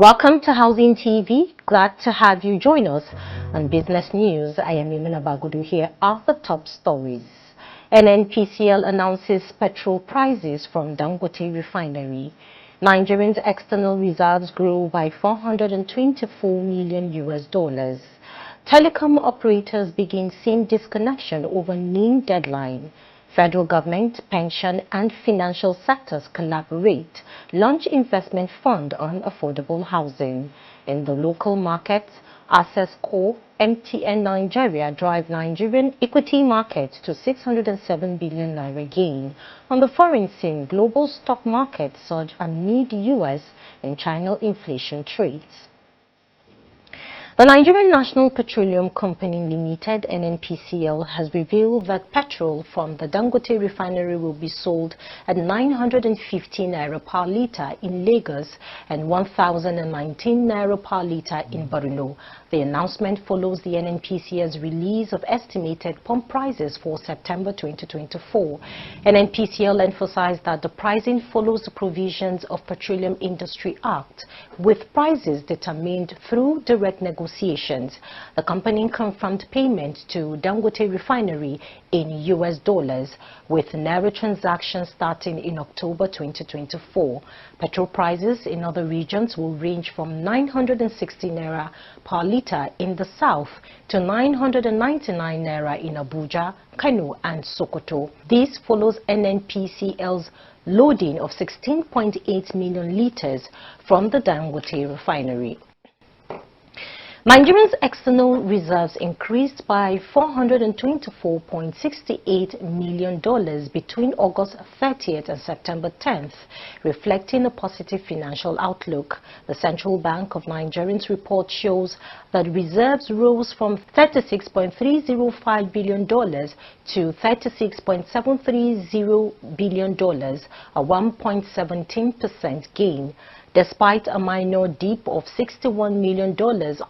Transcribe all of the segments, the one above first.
Welcome to Housing TV. Glad to have you join us on Business News. I am Yemina Bagudu. Here are the top stories. NNPCL announces petrol prices from Dangote Refinery. Nigerians' external reserves grew by $424 million. Telecom operators begin SIM disconnection over NIN deadline. Federal government, pension and financial sectors collaborate, launch investment fund on affordable housing. In the local markets, Access Corp, MTN Nigeria drive Nigerian equity market to 607 billion naira gain. On the foreign scene, global stock market surge amid US and China inflation trades. The Nigerian National Petroleum Company Limited (NNPCL) has revealed that petrol from the Dangote refinery will be sold at 950 naira per litre in Lagos and 1,019 naira per litre in Borno. The announcement follows the NNPCL's release of estimated pump prices for September 2024. NNPCL emphasized that the pricing follows the provisions of Petroleum Industry Act, with prices determined through direct negotiations. The company confirmed payment to Dangote Refinery in US dollars, with naira transactions starting in October 2024. Petrol prices in other regions will range from 960 naira per litre in the south to 999 naira in Abuja, Kano and Sokoto. This follows NNPCL's loading of 16.8 million litres from the Dangote Refinery. Nigeria's external reserves increased by $424.68 million between August 30th and September 10th, reflecting a positive financial outlook. The Central Bank of Nigeria's report shows that reserves rose from $36.305 billion to $36.730 billion, a 1.17% gain. Despite a minor dip of $61 million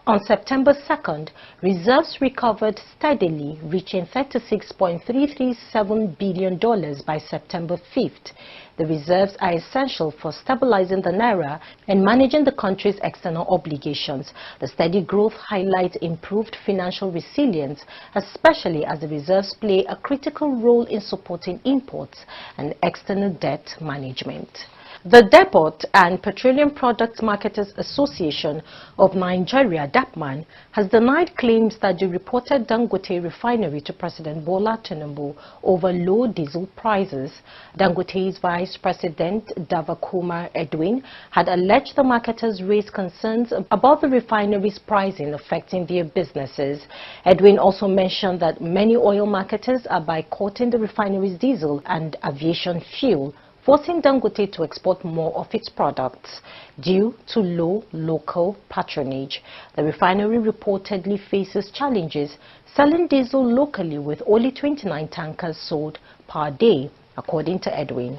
on September 2nd, reserves recovered steadily, reaching $36.337 billion by September 5th. The reserves are essential for stabilizing the naira and managing the country's external obligations. The steady growth highlights improved financial resilience, especially as the reserves play a critical role in supporting imports and external debt management. The Depot and Petroleum Products Marketers Association of Nigeria (DAPMAN) has denied claims that the reported Dangote refinery to President Bola Tinubu over low diesel prices. Dangote's Vice President Davakumar Edwin had alleged the marketers raised concerns about the refinery's pricing affecting their businesses. Edwin also mentioned that many oil marketers are boycotting the refinery's diesel and aviation fuel, forcing Dangote to export more of its products due to low local patronage. The refinery reportedly faces challenges selling diesel locally, with only 29 tankers sold per day, according to Edwin.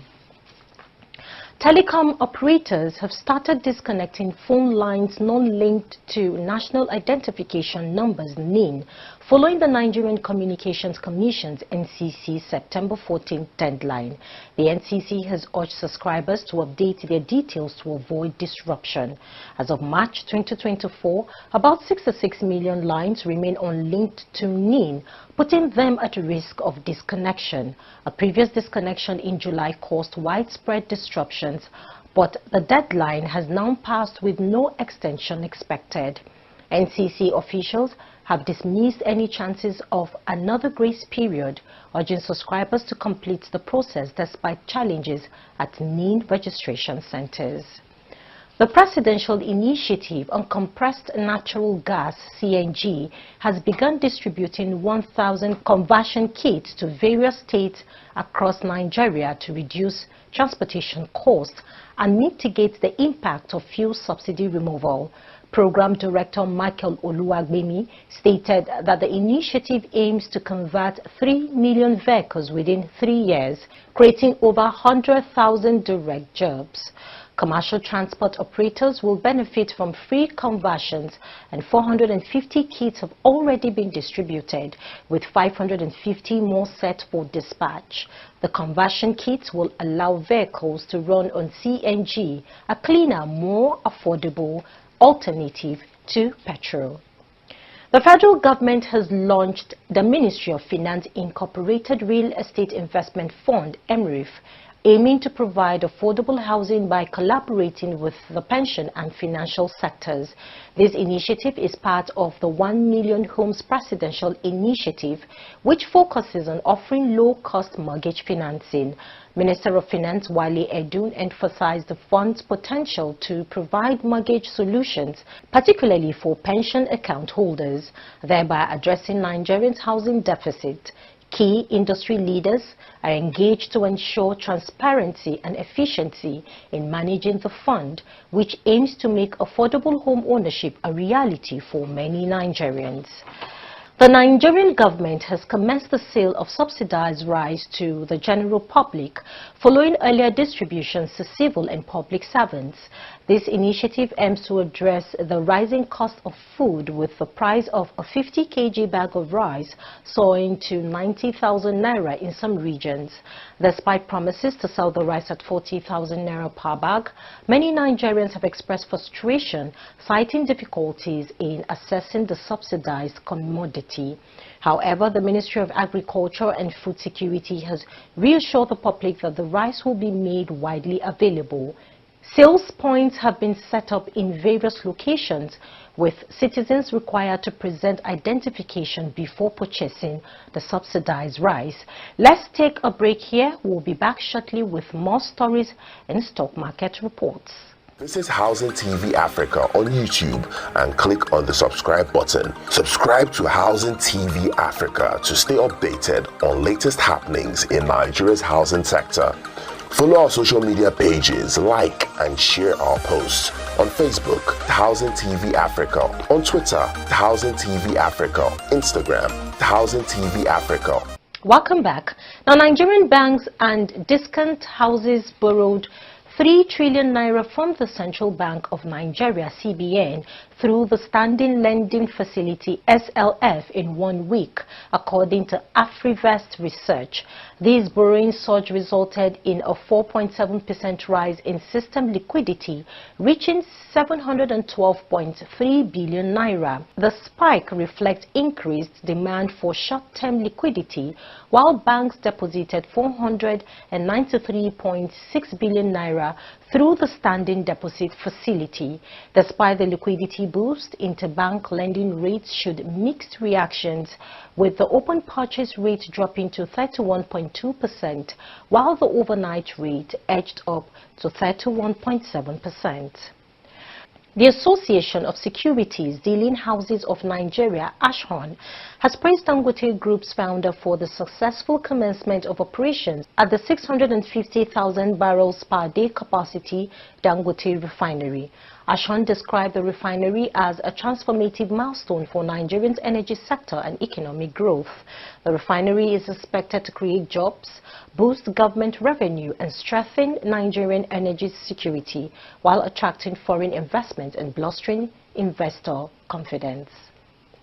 Telecom operators have started disconnecting phone lines non-linked to National Identification Numbers (NIN), following the Nigerian Communications Commission's (NCC) September 14th deadline. The NCC has urged subscribers to update their details to avoid disruption. As of March 2024, about 66 million lines remain unlinked to NIN, putting them at risk of disconnection. A previous disconnection in July caused widespread disruptions, but the deadline has now passed with no extension expected. NCC officials have dismissed any chances of another grace period, urging subscribers to complete the process despite challenges at NIN registration centers. The Presidential Initiative on Compressed Natural Gas (CNG) has begun distributing 1,000 conversion kits to various states across Nigeria to reduce transportation costs and mitigate the impact of fuel subsidy removal. Program Director Michael Oluwagbemi stated that the initiative aims to convert 3 million vehicles within 3 years, creating over 100,000 direct jobs. Commercial transport operators will benefit from free conversions, and 450 kits have already been distributed, with 550 more set for dispatch. The conversion kits will allow vehicles to run on CNG, a cleaner, more affordable alternative to petrol. The federal government has launched the Ministry of Finance Incorporated Real Estate Investment Fund, MRIF, aiming to provide affordable housing by collaborating with the pension and financial sectors. This initiative is part of the 1 Million Homes Presidential Initiative, which focuses on offering low-cost mortgage financing. Minister of Finance Wale Edun emphasized the fund's potential to provide mortgage solutions, particularly for pension account holders, thereby addressing Nigerians' housing deficit. Key industry leaders are engaged to ensure transparency and efficiency in managing the fund, which aims to make affordable home ownership a reality for many Nigerians. The Nigerian government has commenced the sale of subsidized rice to the general public following earlier distributions to civil and public servants. This initiative aims to address the rising cost of food, with the price of a 50 kg bag of rice soaring to 90,000 naira in some regions. Despite promises to sell the rice at 40,000 naira per bag, many Nigerians have expressed frustration, citing difficulties in accessing the subsidized commodity. However, the Ministry of Agriculture and Food Security has reassured the public that the rice will be made widely available. Sales points have been set up in various locations, with citizens required to present identification before purchasing the subsidized rice. Let's take a break here. We'll be back shortly with more stories and stock market reports. This is Housing TV Africa on YouTube and click on the subscribe button. Subscribe to Housing TV Africa to stay updated on latest happenings in Nigeria's housing sector. Follow our social media pages, like and share our posts. On Facebook, Housing TV Africa. On Twitter, Housing TV Africa. Instagram, Housing TV Africa. Welcome back. Now, Nigerian banks and discount houses borrowed 3 trillion naira from the Central Bank of Nigeria, CBN, through the Standing Lending Facility, SLF, in 1 week, according to Afrivest research. This borrowing surge resulted in a 4.7% rise in system liquidity, reaching 712.3 billion naira. The spike reflects increased demand for short-term liquidity, while banks deposited 493.6 billion naira through the Standing Deposit Facility. Despite the liquidity boost, interbank lending rates showed mixed reactions, with the open purchase rate dropping to 31.2%, while the overnight rate edged up to 31.7%. The Association of Securities Dealing Houses of Nigeria, ASHON, has praised Dangote Group's founder for the successful commencement of operations at the 650,000 barrels per day capacity Dangote refinery. ASHON described the refinery as a transformative milestone for Nigeria's energy sector and economic growth. The refinery is expected to create jobs, boost government revenue, and strengthen Nigerian energy security, while attracting foreign investment and bolstering investor confidence.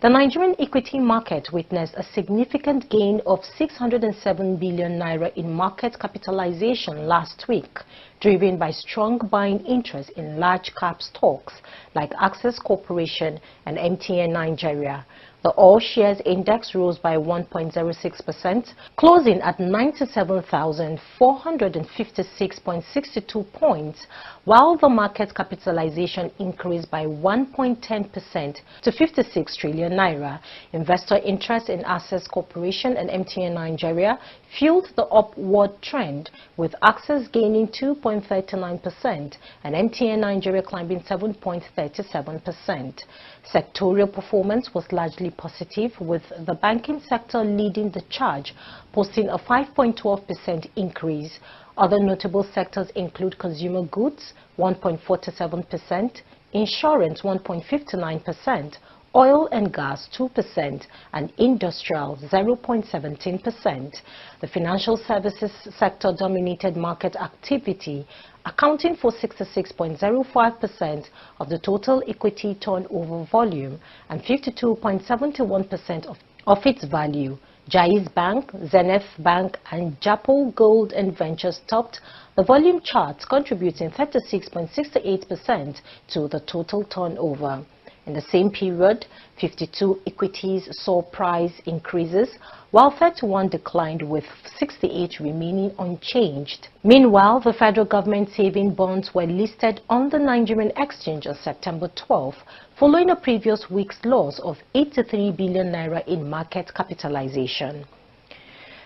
The Nigerian equity market witnessed a significant gain of 607 billion naira in market capitalization last week, driven by strong buying interest in large-cap stocks like Access Corporation and MTN Nigeria. The All Shares Index rose by 1.06%, closing at 97,456.62 points, while the market capitalization increased by 1.10% to 56 trillion naira. Investor interest in Access Corporation and MTN Nigeria fueled the upward trend, with Access gaining 2.39% and MTN Nigeria climbing 7.37%. Sectorial performance was largely positive, with the banking sector leading the charge, posting a 5.12% increase. Other notable sectors include consumer goods, 1.47%, insurance, 1.59%, oil and gas, 2%, and industrial, 0.17%. The financial services sector dominated market activity, accounting for 66.05% of the total equity turnover volume and 52.71% of its value. Jais Bank, Zenith Bank and Japo Gold and Ventures topped the volume charts, contributing 36.68% to the total turnover. In the same period, 52 equities saw price increases, while 31 declined, with 68 remaining unchanged. Meanwhile, the federal government saving bonds were listed on the Nigerian exchange on September 12, following a previous week's loss of 83 billion naira in market capitalization.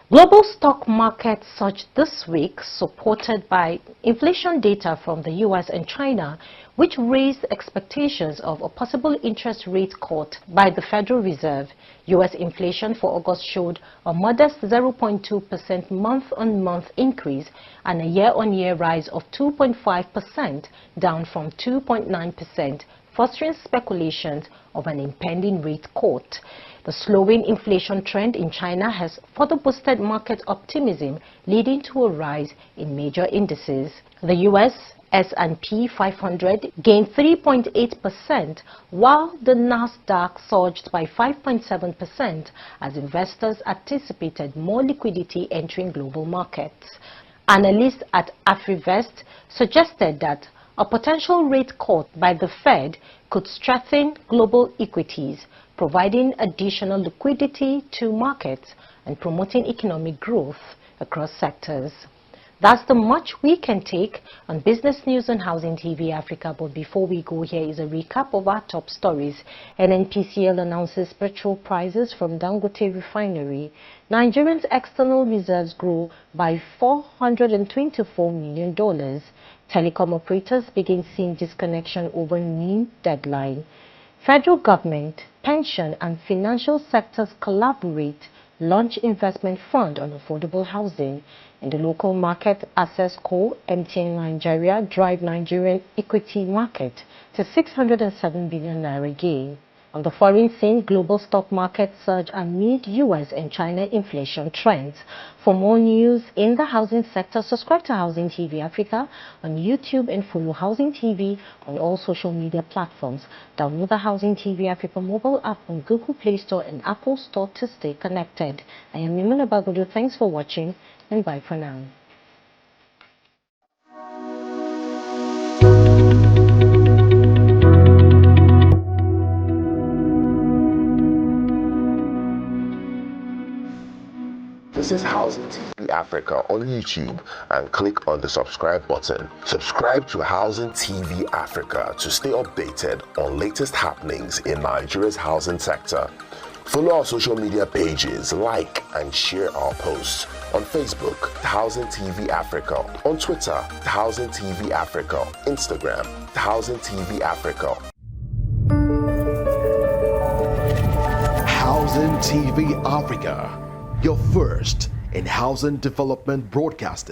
Global stock markets surged this week, supported by inflation data from the US and China, which raised expectations of a possible interest rate cut by the Federal Reserve. US inflation for August showed a modest 0.2% month-on-month increase and a year-on-year rise of 2.5%, down from 2.9%, fostering speculations of an impending rate cut. The slowing inflation trend in China has further boosted market optimism, leading to a rise in major indices. The US S&P 500 gained 3.8%, while the Nasdaq surged by 5.7% as investors anticipated more liquidity entering global markets. Analysts at Afrivest suggested that a potential rate cut by the Fed could strengthen global equities, providing additional liquidity to markets and promoting economic growth across sectors. That's the much we can take on Business News on Housing TV Africa. But before we go, here is a recap of our top stories. NNPCL announces petrol prices from Dangote Refinery. Nigerians' external reserves grew by $424 million. Telecom operators begin seeing disconnection over new deadline. Federal government, pension and financial sectors collaborate, launch investment fund on affordable housing. In the local market access call, MTN Nigeria drive Nigerian equity market to 607 billion naira gain. On the foreign scene, global stock market surge amid US and China inflation trends. For more news in the housing sector, subscribe to Housing TV Africa on YouTube and follow Housing TV on all social media platforms. Download the Housing TV Africa mobile app on Google Play Store and Apple Store to stay connected. I am Mimuna Bagudu. Thanks for watching and bye for now. This is Housing TV Africa on YouTube and click on the subscribe button. Subscribe to Housing TV Africa to stay updated on latest happenings in Nigeria's housing sector. Follow our social media pages, like and share our posts. On Facebook, Housing TV Africa. On Twitter, Housing TV Africa. Instagram, Housing TV Africa. Housing TV Africa, your first in housing development broadcasting.